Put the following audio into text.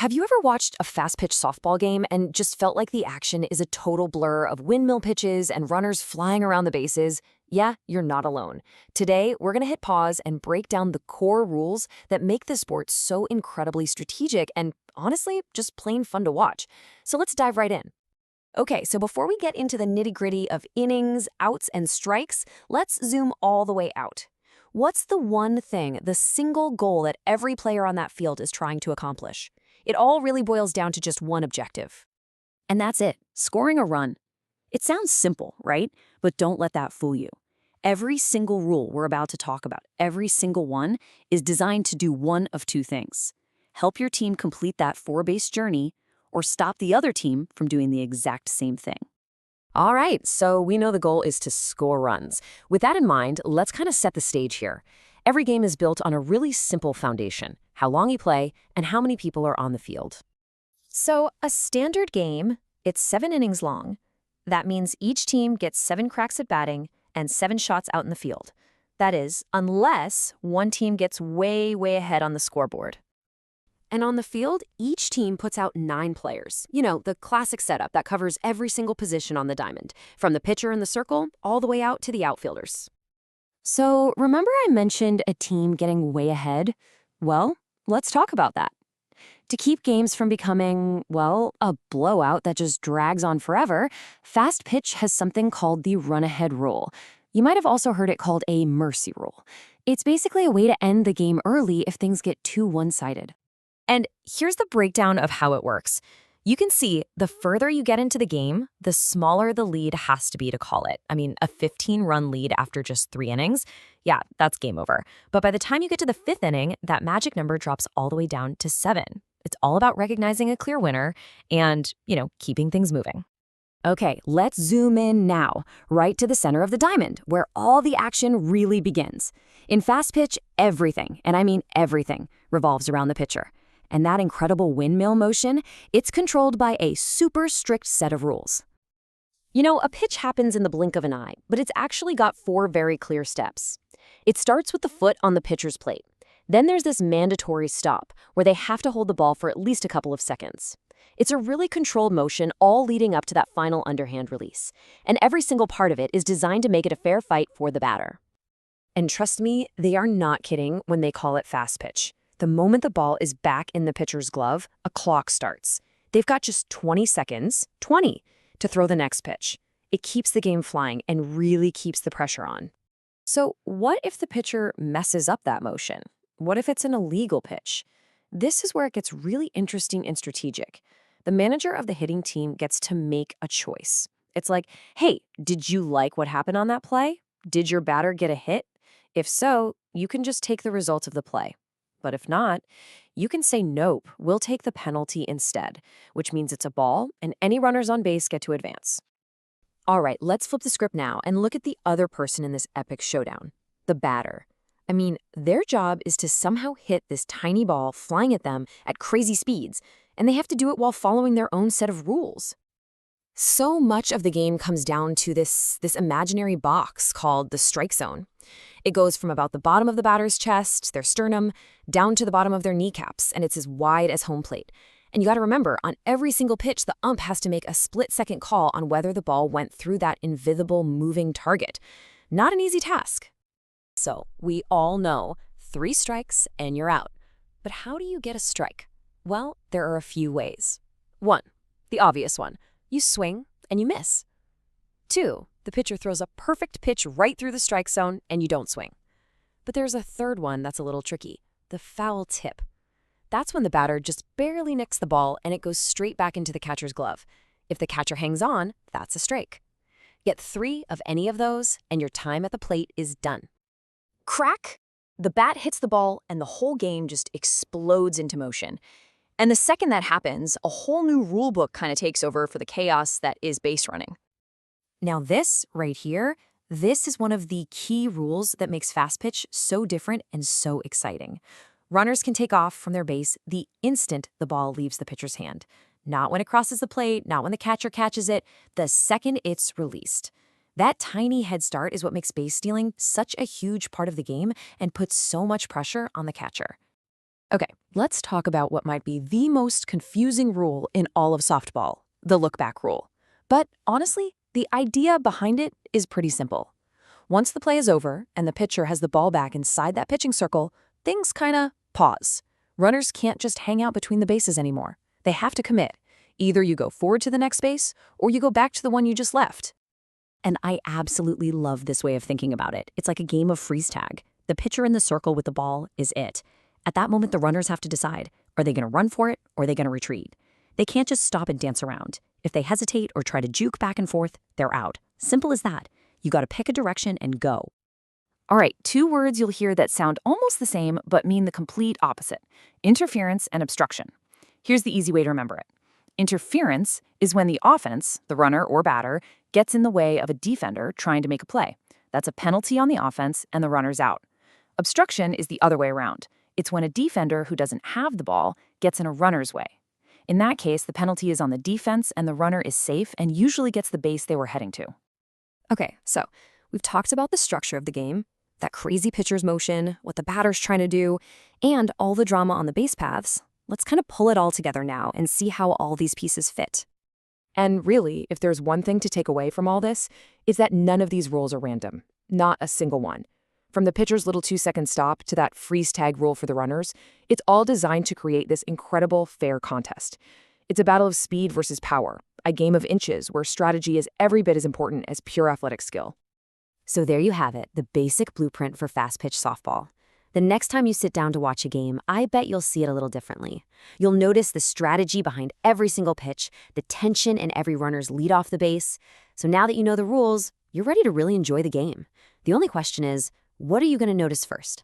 Have you ever watched a fast pitch softball game and just felt like the action is a total blur of windmill pitches and runners flying around the bases? Yeah, you're not alone. Today, we're going to hit pause and break down the core rules that make the sport so incredibly strategic and, honestly, just plain fun to watch. So let's dive right in. Okay, so before we get into the nitty-gritty of innings, outs, and strikes, let's zoom all the way out. What's the one thing, the single goal that every player on that field is trying to accomplish? It all really boils down to just one objective. And that's it, scoring a run. It sounds simple, right? But don't let that fool you. Every single rule we're about to talk about, every single one, is designed to do one of two things. Help your team complete that four-base journey, or stop the other team from doing the exact same thing. All right, so we know the goal is to score runs. With that in mind, let's kind of set the stage here. Every game is built on a really simple foundation: how long you play and how many people are on the field. So a standard game, it's 7 innings long. That means each team gets 7 cracks at batting and 7 shots out in the field. That is, unless one team gets way ahead on the scoreboard. And on the field, each team puts out 9 players. You know, the classic setup that covers every single position on the diamond, from the pitcher in the circle all the way out to the outfielders. So remember I mentioned a team getting way ahead? Well, let's talk about that. To keep games from becoming, well, a blowout that just drags on forever, fast pitch has something called the run-ahead rule. You might have also heard it called a mercy rule. It's basically a way to end the game early if things get too one-sided. And here's the breakdown of how it works. You can see the further you get into the game, the smaller the lead has to be to call it. I mean, a 15-run lead after just 3 innings, yeah, that's game over. But by the time you get to the 5th inning, that magic number drops all the way down to 7. It's all about recognizing a clear winner and, keeping things moving. Okay, let's zoom in now, right to the center of the diamond, where all the action really begins. In fast pitch, everything, and I mean everything, revolves around the pitcher. And that incredible windmill motion, it's controlled by a super strict set of rules. A pitch happens in the blink of an eye, but it's actually got 4 very clear steps. It starts with the foot on the pitcher's plate. Then there's this mandatory stop, where they have to hold the ball for at least a couple of seconds. It's a really controlled motion, all leading up to that final underhand release. And every single part of it is designed to make it a fair fight for the batter. And trust me, they are not kidding when they call it fast pitch. The moment the ball is back in the pitcher's glove, a clock starts. They've got just 20 seconds, 20, to throw the next pitch. It keeps the game flying and really keeps the pressure on. So what if the pitcher messes up that motion? What if it's an illegal pitch? This is where it gets really interesting and strategic. The manager of the hitting team gets to make a choice. It's like, hey, did you like what happened on that play? Did your batter get a hit? If so, you can just take the results of the play. But if not, you can say, nope, we'll take the penalty instead, which means it's a ball and any runners on base get to advance. All right, let's flip the script now and look at the other person in this epic showdown, the batter. I mean, their job is to somehow hit this tiny ball flying at them at crazy speeds, and they have to do it while following their own set of rules. So much of the game comes down to this imaginary box called the strike zone. It goes from about the bottom of the batter's chest, their sternum, down to the bottom of their kneecaps, and it's as wide as home plate. And you got to remember, on every single pitch, the ump has to make a split-second call on whether the ball went through that invisible moving target. Not an easy task. So, we all know 3 strikes and you're out. But how do you get a strike? Well, there are a few ways. 1, the obvious one. You swing and you miss. 2, the pitcher throws a perfect pitch right through the strike zone and you don't swing. But there's a third one that's a little tricky, the foul tip. That's when the batter just barely nicks the ball and it goes straight back into the catcher's glove. If the catcher hangs on, that's a strike. Get 3 of any of those and your time at the plate is done. Crack! The bat hits the ball and the whole game just explodes into motion. And the second that happens, a whole new rule book kind of takes over for the chaos that is base running. Now this, right here, this is one of the key rules that makes fast pitch so different and so exciting. Runners can take off from their base the instant the ball leaves the pitcher's hand. Not when it crosses the plate, not when the catcher catches it, the second it's released. That tiny head start is what makes base stealing such a huge part of the game and puts so much pressure on the catcher. Okay, Let's talk about what might be the most confusing rule in all of softball, the look-back rule. But honestly, the idea behind it is pretty simple. Once the play is over and the pitcher has the ball back inside that pitching circle, things kinda pause. Runners can't just hang out between the bases anymore. They have to commit. Either you go forward to the next base, or you go back to the one you just left. And I absolutely love this way of thinking about it. It's like a game of freeze tag. The pitcher in the circle with the ball is it. At that moment, the runners have to decide, are they going to run for it or are they going to retreat? They can't just stop and dance around. If they hesitate or try to juke back and forth, they're out. Simple as that. You got to pick a direction and go. All right, 2 words you'll hear that sound almost the same but mean the complete opposite: interference and obstruction. Here's the easy way to remember it. Interference is when the offense, the runner or batter, gets in the way of a defender trying to make a play. That's a penalty on the offense and the runner's out. Obstruction is the other way around. It's when a defender who doesn't have the ball gets in a runner's way. In that case, the penalty is on the defense and the runner is safe and usually gets the base they were heading to. Okay, so we've talked about the structure of the game, that crazy pitcher's motion, what the batter's trying to do, and all the drama on the base paths. Let's kind of pull it all together now and see how all these pieces fit. And really, if there's one thing to take away from all this, it's that none of these rules are random. Not a single one. From the pitcher's little 2-second stop to that freeze tag rule for the runners, it's all designed to create this incredible, fair contest. It's a battle of speed versus power, a game of inches where strategy is every bit as important as pure athletic skill. So there you have it, the basic blueprint for fast-pitch softball. The next time you sit down to watch a game, I bet you'll see it a little differently. You'll notice the strategy behind every single pitch, the tension in every runner's lead off the base. So now that you know the rules, you're ready to really enjoy the game. The only question is, what are you going to notice first?